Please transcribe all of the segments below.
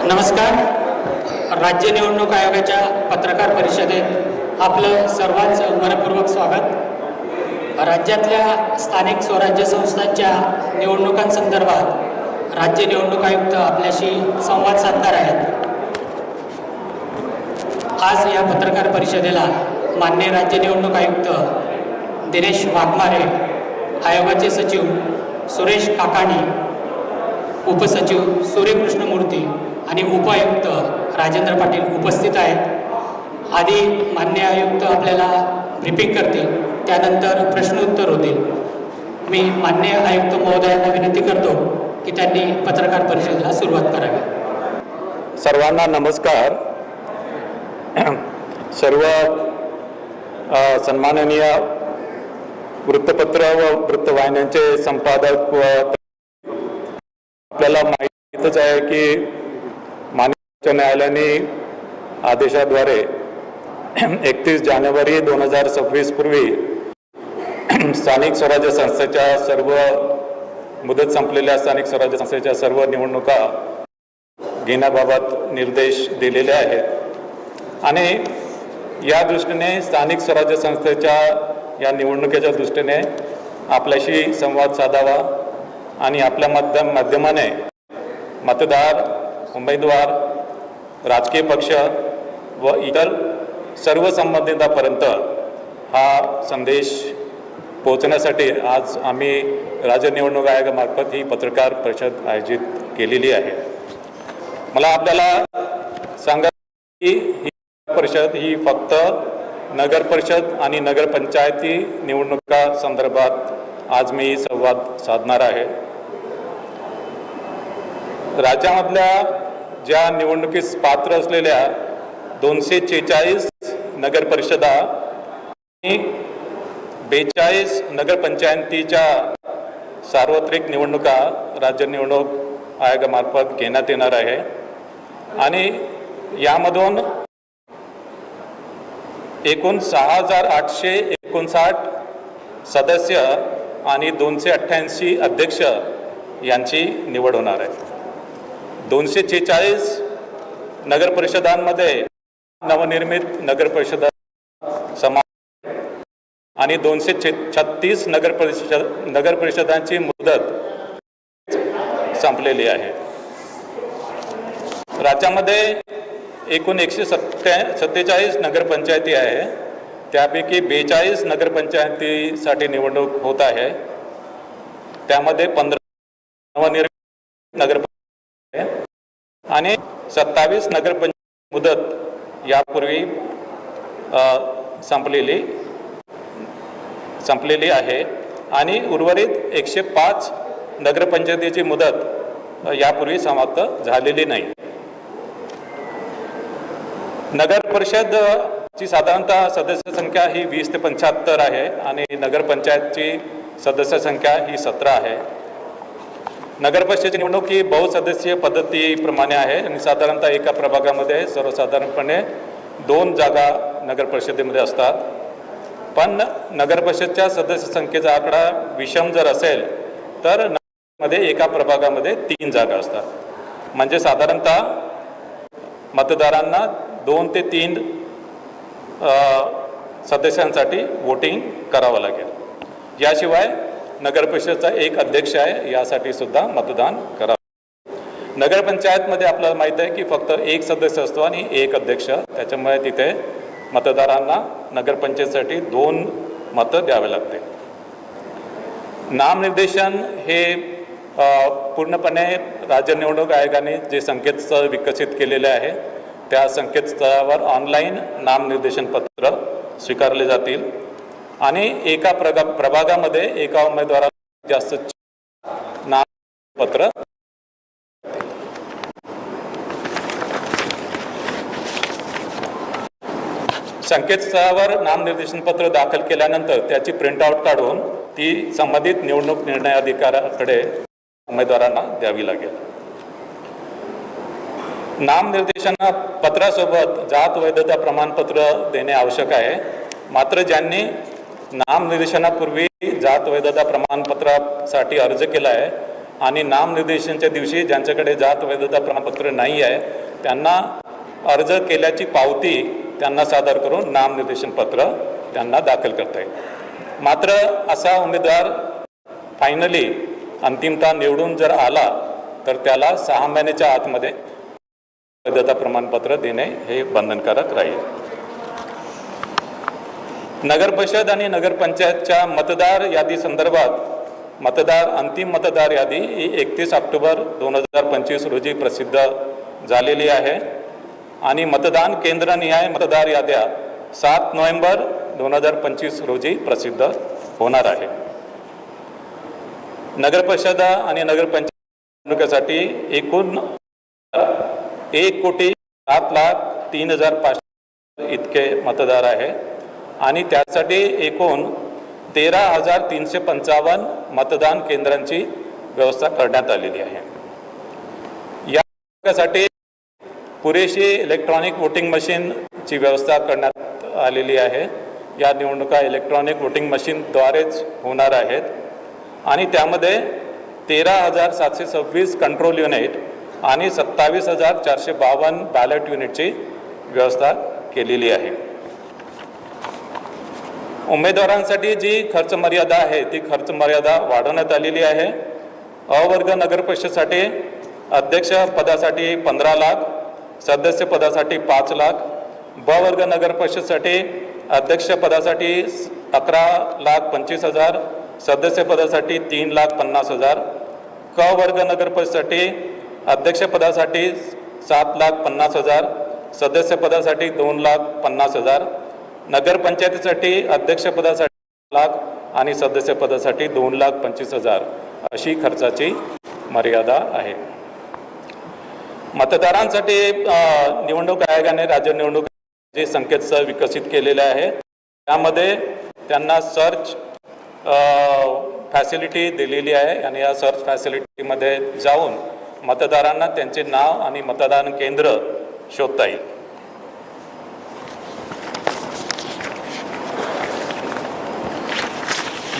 नमस्कार. राज्य निवडणूक आयोगाच्या पत्रकार परिषदेत आपलं सर्वांचं मनपूर्वक स्वागत. राज्यातल्या स्थानिक स्वराज्य संस्थांच्या निवडणुकांसंदर्भात राज्य निवडणूक आयुक्त आपल्याशी संवाद साधणार आहेत. आज या पत्रकार परिषदेला माननीय राज्य निवडणूक आयुक्त दिनेश वाघमारे, आयोगाचे सचिव सुरेश काकाणी, उपसचिव सूर्यकृष्ण मूर्ती आणि उपायुक्त राजेंद्र पाटील उपस्थित आहेत. आधी माननीय आयुक्त आपल्याला ब्रीफिंग करतील, त्यानंतर प्रश्नोत्तर होतील. मी माननीय आयुक्त महोदयांना विनंती करतो की त्यांनी पत्रकार परिषदेला सुरुवात करावी. सर्वांना नमस्कार. सर्व सन्माननीय वृत्तपत्र व वृत्तवाहिन्यांचे संपादक व आपल्याला माहितीच आहे की माननीय उच्च न्यायालयाने आदेशाद्वारे 31 जानेवारी 2026 पूर्वी स्थानिक स्वराज्य संस्थेच्या सर्व मुदत संपलेल्या स्थानिक स्वराज्य संस्थेच्या सर्व निवडणुका घेण्याबाबत निर्देश दिलेले आहेत आणि या दृष्टीने स्थानिक स्वराज्य संस्थेच्या या निवडणुकीच्या दृष्टीने आपल्याशी संवाद साधावा आणि आपल्या माध्यमाने मतदार, उमेदवार, राजकीय पक्ष व इतर सर्व संबंधितांपर्यंत हा संदेश पोहोचण्यासाठी आज आम्ही राज्य निवडणूक आयोगामार्फत ही पत्रकार परिषद आयोजित केलेली आहे. मला आपल्याला सांगा की ही परिषद ही फक्त नगर परिषद आणि नगरपंचायती निवडणुका संदर्भात आज मी संवाद साधणार आहे. राज्यामधल्या ज्या निवडणुकीस पात्र असलेल्या 246 नगर परिषदा आणि 42 नगरपंचायतीच्या सार्वत्रिक निवडणुका राज्य निवडणूक आयोगामार्फत घेण्यात येणार आहे आणि यामधून एकूण 6,859 सदस्य आणि 288 अध्यक्ष यांची निवड होणार आहे. 246 नगर परिषदांमध्ये नवनिर्मित नगर परिषदा समावेश आणि 236 नगर परिषदांची मुदत संपलेली आहे. राज्यामध्ये एकूण 147 नगरपंचायती आहे. त्यापैकी 42 नगरपंचायतीसाठी निवडणूक होत आहे. त्यामध्ये 15 नवनिर्मित नगरपंचायती आणि 27 नगरपंचायत मुदत यापूर्वी संपलेली आहे आणि उर्वरित 105 नगरपंचायतीची मुदत यापूर्वी समाप्त झालेली नाही. नगर परिषदची साधारणतः सदस्य संख्या ही 20 ते 75 आहे आणि नगरपंचायतची सदस्य संख्या ही 17 आहे. नगर परिषदेची निवडणूक ही बहुसदस्यीय पद्धतीप्रमाणे आहे आणि साधारणतः एका प्रभागामध्ये सर्वसाधारणपणे 2 जागा नगर परिषदेमध्ये असतात. पण नगर परिषदच्या सदस्य संख्येचा आकडा विषम जर असेल तर मध्ये एका प्रभागामध्ये 3 जागा असतात. म्हणजे साधारणतः मतदारांना 2 ते 3 सदस्यांसाठी वोटिंग करावं लागेल. याशिवाय नगर परिषदेचा एक अध्यक्ष आहे, यासाठी सुद्धा मतदान करावं. नगरपंचायतमध्ये आपल्याला माहीत आहे की फक्त एक सदस्य असतो आणि एक अध्यक्ष. त्याच्यामुळे तिथे मतदारांना नगरपंचायतीसाठी 2 मतं द्यावे लागते. नामनिर्देशन हे पूर्णपणे राज्य निवडणूक आयोगाने जे संकेतस्थळ विकसित केलेले आहे त्या संकेतस्थळावर ऑनलाईन नामनिर्देशन पत्र स्वीकारले जातील आणि एका प्रभागामध्ये एका उमेदवाराला जास्त नामपत्र संकेतस्थळावर नामनिर्देशन पत्र दाखल केल्यानंतर त्याची प्रिंटआउट काढून ती संबंधित निवडणूक निर्णय अधिकाऱ्याकडे उमेदवारांना द्यावी लागेल. नामनिर्देशन पत्रासोबत जात वैधता प्रमाणपत्र देणे आवश्यक आहे. मात्र ज्यांनी नामनिर्देशनापूर्वी जात वैधता प्रमाणपत्रासाठी अर्ज केला आहे आणि नामनिर्देशनाच्या दिवशी ज्यांच्याकडे जात वैधता प्रमाणपत्र नाही आहे त्यांना अर्ज केल्याची पावती त्यांना सादर करून नामनिर्देशन पत्र त्यांना दाखल करता येईल. मात्र असा उमेदवार फायनली अंतिमतः निवडून जर आला तर त्याला 6 महिन्याच्या आतमध्ये वैधता प्रमाणपत्र देणे हे बंधनकारक राहील. नगर परिषद आणि नगरपंचायतच्या मतदार यादी संदर्भात अंतिम मतदार यादी ही 31 ऑक्टोबर 2025 रोजी प्रसिद्ध झालेली आहे आणि मतदान केंद्रनिहाय मतदार याद्या 7 नोव्हेंबर 2025 रोजी प्रसिद्ध होणार आहे. नगर परिषद आणि नगरपंचायत निवडणुकीसाठी एकूण 1,07,03,500 इतके मतदार आहे आणि त्यासाठी एकूण 13,355 मतदान केंद्रांची व्यवस्था करण्यात आलेली आहे. यासाठी पुरेशी इलेक्ट्रॉनिक वोटिंग मशीनची व्यवस्था करण्यात आलेली आहे. या निवडणुका इलेक्ट्रॉनिक वोटिंग मशीनद्वारेच होणार आहेत आणि त्यामध्ये 13,726 कंट्रोल युनिट आणि 27,452 बॅलेट युनिटची व्यवस्था केलेली आहे. उमेदवारांसाठी जी खर्च मर्यादा आहे ती खर्च मर्यादा वाढवण्यात आलेली आहे. अ वर्ग नगर परिषदेसाठी अध्यक्ष पदासाठी 15 लाख, सदस्य पदासाठी 5 लाख, ब वर्ग नगर परिषदेसाठी अध्यक्ष पदासाठी 11,25,000, सदस्य पदासाठी 3,50,000, क वर्ग नगर परिषदेसाठी अध्यक्ष पदासाठी 7,50,000, सदस्य पदासाठी 2,50,000, नगरपंचायतीसाठी अध्यक्षपदासाठी 1 लाख आणि सदस्य पदासाठी 2,25,000 अशी खर्चाची मर्यादा आहे. मतदारांसाठी निवडणूक आयोगाने राज्य निवडणूक जे संकेतस्थळ विकसित केलेले आहे त्यामध्ये त्यांना सर्च फॅसिलिटी दिलेली आहे आणि या सर्च फॅसिलिटीमध्ये जाऊन मतदारांना त्यांचे नाव आणि मतदान केंद्र शोधता येईल.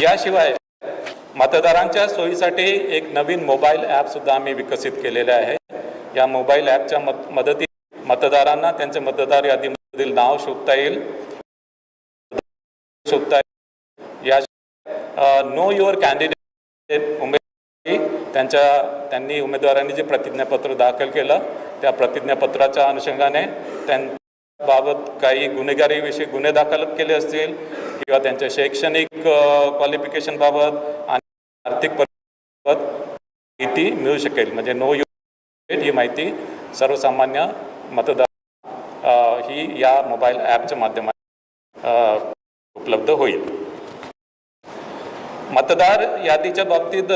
याशिवाय मतदारांच्या सोयीसाठी एक नवीन मोबाईल ॲपसुद्धा आम्ही विकसित केलेले आहे. या मोबाईल ॲपच्या मदतीने मतदारांना त्यांच्या मतदार यादीमधील नाव शोधता येईल. या नो युअर कॅन्डिडेट त्यांनी उमेदवारांनी जे प्रतिज्ञापत्र दाखल केलं त्या प्रतिज्ञापत्राच्या अनुषंगाने त्यांच्याबाबत काही गुन्हेगारीविषयी गुन्हे दाखल केले असतील किंवा त्यांच्या शैक्षणिक क्वालिफिकेशनबाबत आणि आर्थिक परिस्थितीबाबत माहिती मिळू शकेल. म्हणजे नो युअर ही माहिती सर्वसामान्य मतदार ही या मोबाईल ॲपच्या माध्यमातून उपलब्ध होईल. मतदार यादीच्या बाबतीत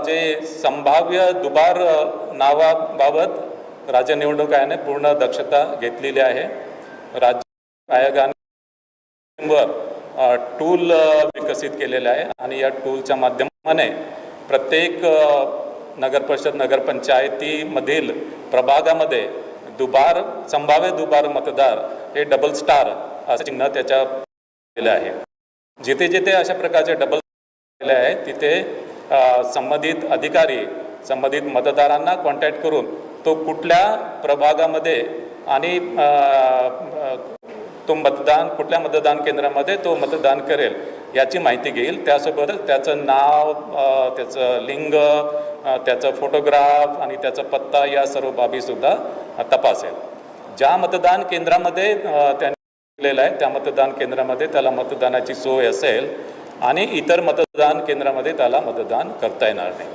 जे संभाव्य दुबार नावाबाबत राज्य निवडणूक आयोगाने पूर्ण दक्षता घेतलेली आहे. राज्य आयोगाने टूल विकसित केलेलं आहे आणि या टूलच्या माध्यमाने प्रत्येक नगरपरिषद नगरपंचायतीमधील प्रभागामध्ये संभाव्य दुबार मतदार हे डबल स्टार असं चिन्ह त्याच्या दिलं आहे. जिथे जिथे अशा प्रकारचे डबल स्टार आहे तिथे संबंधित अधिकारी संबंधित मतदारांना कॉन्टॅक्ट करून तो कुठल्या प्रभागामध्ये आणि तो कुठल्या मतदान केंद्रामध्ये तो मतदान करेल याची माहिती घेईल. त्यासोबतच त्याचं नाव, त्याचं लिंग, त्याचं फोटोग्राफ आणि त्याचा पत्ता या सर्व बाबीसुद्धा तपासेल. ज्या मतदान केंद्रामध्ये त्यांनी केलेलं आहे त्या मतदान केंद्रामध्ये त्याला मतदानाची सोय असेल आणि इतर मतदान केंद्रामध्ये त्याला मतदान करता येणार नाही.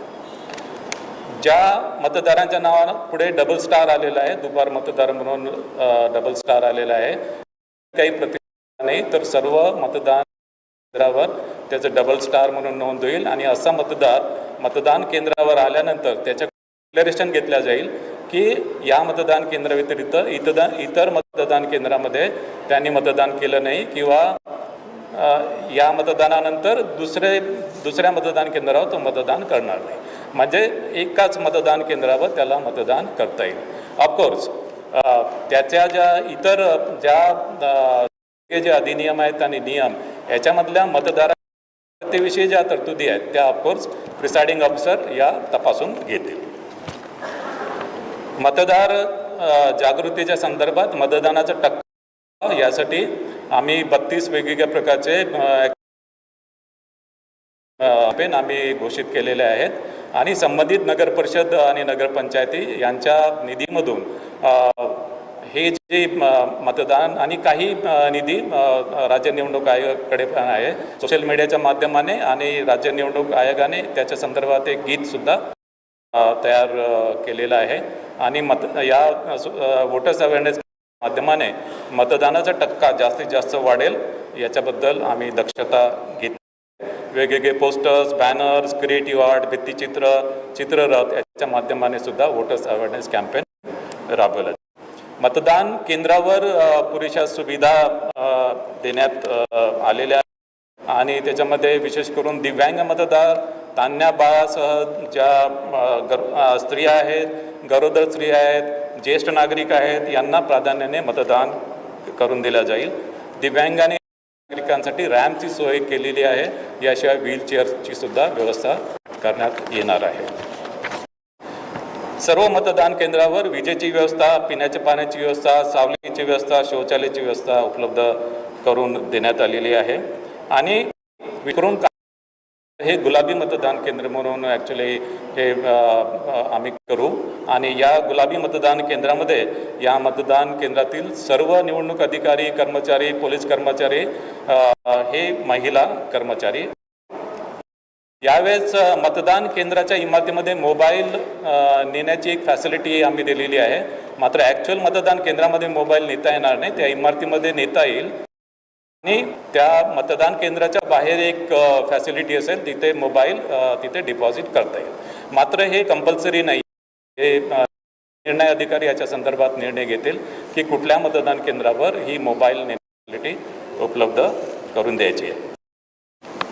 ज्या मतदारांच्या नावानं पुढे डबल स्टार आलेला आहे, दुबार मतदार म्हणून डबल स्टार आलेला आहे, काही प्रतिक्रिया नाही तर सर्व मतदान केंद्रावर त्याचं डबल स्टार म्हणून नोंद होईल आणि असा मतदार मतदान केंद्रावर आल्यानंतर त्याच्या डिक्लेरेशन घेतल्या जाईल की या मतदान केंद्राव्यतिरिक्त इतर मतदान केंद्रामध्ये त्यांनी मतदान केलं नाही किंवा या मतदानानंतर दुसऱ्या मतदान केंद्रावर तो मतदान करणार नाही. म्हणजे एकाच मतदान केंद्रावर त्याला मतदान करता येईल. ऑफकोर्स त्याच्या जे अधिनियम आहेत आणि नियम याच्यामधल्या मतदाराविषयी ज्या तरतुदी आहेत त्या ऑफकोर्स प्रिसाइडिंग ऑफिसर या तपासून घेतील. मतदार जागृतीच्या संदर्भात मतदानाचा टक्का यासाठी आम्ही 32 वेगवेगळ्या प्रकारचे कॅम्पेन आम्ही घोषित केलेले आहेत आणि संबंधित नगर परिषद आणि नगरपंचायती यांच्या निधीमधून हे जे मतदान आणि काही निधी राज्य निवडणूक आयोगाकडे पण आहे. सोशल मीडियाच्या माध्यमाने आणि राज्य निवडणूक आयोगाने त्याच्या संदर्भात एक गीतसुद्धा तयार केलेलं आहे आणि या वोटर्स अवेअरनेस माध्यमाने मतदानाचा टक्का जास्तीत जास्त वाढेल याच्याबद्दल आम्ही दक्षता घेतली. वेगवेगळे पोस्टर्स, बॅनर्स, क्रिएटिव्ह आर्ट, भित्तिचित्र, चित्ररथ याच्या माध्यमाने सुद्धा वोटर्स अवेअरनेस कॅम्पेन राबवलं. मतदान केंद्रावर पुरेशा सुविधा देण्यात आलेल्या आणि त्याच्यामध्ये विशेष करून दिव्यांग मतदार, तान्ह्या बाळासह ज्या स्त्रिया आहेत, गरोदर स्त्रिया आहेत, ज्येष्ठ नागरिक आहेत यांना प्राधान्याने मतदान करून दिलं जाईल. दिव्यांगाने नागरिकांसाठी रॅम्पची सोय केलेली आहे. याशिवाय व्हीलचेअरची सुद्धा व्यवस्था करण्यात येणार आहे. सर्व मतदान केंद्रावर विजेची व्यवस्था, पिण्याच्या पाण्याची व्यवस्था, सावलीची व्यवस्था, शौचालयाची व्यवस्था उपलब्ध करून देण्यात आलेली आहे. आणि विकरून हे गुलाबी मतदान केंद्र म्हणून ॲक्च्युली हे आम्ही करू आणि या गुलाबी मतदान केंद्रामध्ये या मतदान केंद्रातील सर्व निवडणूक अधिकारी, कर्मचारी, पोलीस कर्मचारी हे महिला कर्मचारी. यावेळेस मतदान केंद्राच्या इमारतीमध्ये मोबाईल नेण्याची एक फॅसिलिटी आम्ही दिलेली आहे. मात्र ॲक्च्युअल मतदान केंद्रामध्ये मोबाईल नेता येणार नाही, त्या इमारतीमध्ये नेता येईल आणि त्या मतदान केंद्राच्या बाहेर एक फॅसिलिटी असेल तिथे मोबाईल तिथे डिपॉझिट करता येईल. मात्र हे कंपल्सरी नाही. हे निर्णय अधिकारी याच्या संदर्भात निर्णय घेतील की कुठल्या मतदान केंद्रावर ही मोबाईल नेण्याची फॅसिलिटी उपलब्ध करून द्यायची आहे.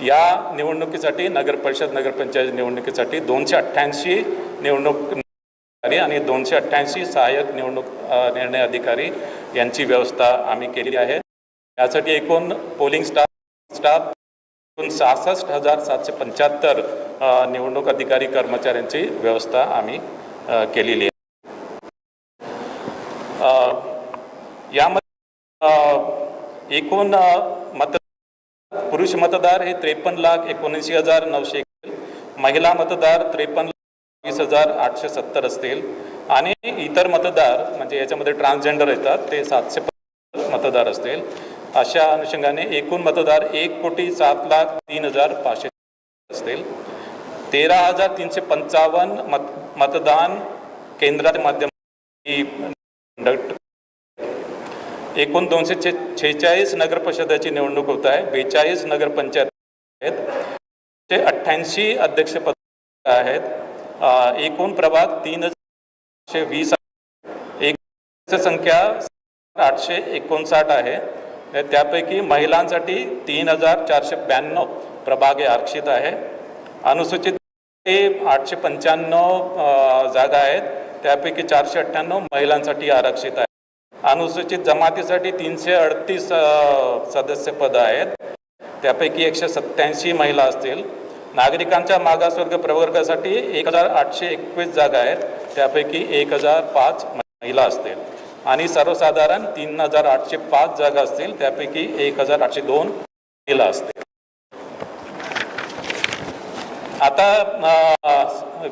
या निवडणुकीसाठी नगर परिषद नगरपंचायत निवडणुकीसाठी 288 निवडणूक अधिकारी आणि 288 सहाय्यक निवडणूक निर्णय अधिकारी यांची व्यवस्था आम्ही केली आहे. यासाठी एकूण पोलिंग स्टाफ 66,775 निवडणूक अधिकारी कर्मचाऱ्यांची व्यवस्था आम्ही केलेली आहे. यामध्ये एकूण पुरुष मतदार हे 53,79,901, महिला मतदार 53,20,870 असतील आणि इतर मतदार म्हणजे याच्यामध्ये ट्रान्सजेंडर येतात ते 750 मतदार असतील. अशा अनुषंगाने एकूण मतदार 1,07,03,500 असतील. 13,355 मतदान केंद्राच्या माध्यमातून एकूण 246 नगर परिषदेची निवडणूक होत आहे. 42 नगरपंचायत आहेत. 88 अध्यक्षपद आहेत. एकूण प्रभाग 3,820 एक संख्या 859 आहे. त्यापैकी महिलांसाठी 3,492 प्रभाग आरक्षित आहे. अनुसूचित 895 जागा आहेत. त्यापैकी 498 महिलांसाठी आरक्षित आहे. अनुसूचित जमातीसाठी 338 सदस्य पद आहेत. त्यापैकी 187 महिला असतील. नागरिकांच्या मागासवर्ग प्रवर्गासाठी 1,821 जागा आहेत. त्यापैकी 1,005 महिला असतील आणि सर्वसाधारण 3,805 जागा असतील. त्यापैकी 1,802 महिला असतील. आता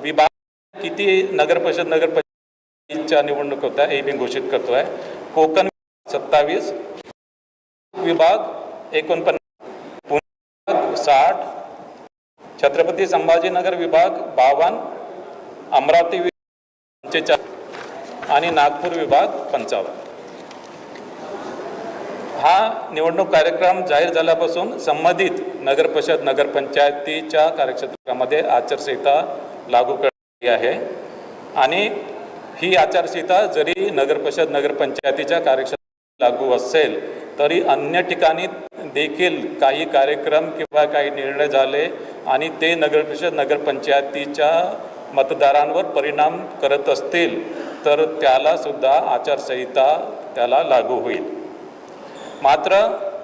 विभाग किती नगर परिषद नगरपंचायतीच्या निवडणूक होत्या हे मी घोषित करतोय. कोकण 27, विभाग 49, पुणे 60, छत्रपती संभाजीनगर विभाग 52, अमरावती विभाग 45 आणि नागपूर विभाग 55. हा निवडणूक कार्यक्रम जाहीर झाल्यापासून संबंधित नगर परिषद नगरपंचायतीच्या कार्यक्षेत्रामध्ये आचारसंहिता लागू करण्यात आहे आणि ही आचारसंहिता जरी नगर परिषद नगरपंचायतीच्या कार्यक्षेत्रात लागू असेल तरी अन्य ठिकाणी देखील काही कार्यक्रम किंवा काही निर्णय झाले आणि ते नगर परिषद नगरपंचायतीच्या मतदारांवर परिणाम करत असतील तर त्याला सुद्धा आचारसंहिता त्याला लागू होईल. मात्र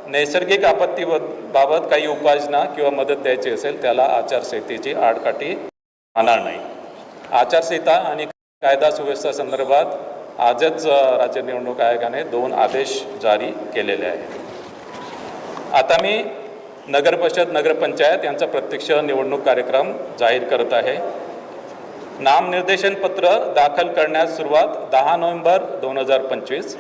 नैसर्गिक आपत्तीबाबत काही उपाययोजना किंवा मदत द्यायची असेल त्याला आचारसंहितेची आडकाठी राहणार नाही. आचारसंहिता आणि कायदा सुव्यवस्था संदर्भात आजच राज्य निवडणूक आयोगाने 2 आदेश जारी केलेले आहेत. आता मी नगर परिषद नगरपंचायत यांचा प्रत्यक्ष निवडणूक कार्यक्रम जाहीर करत आहे. नामनिर्देशन पत्र दाखल करण्यास सुरुवात 10 नोव्हेंबर 2025.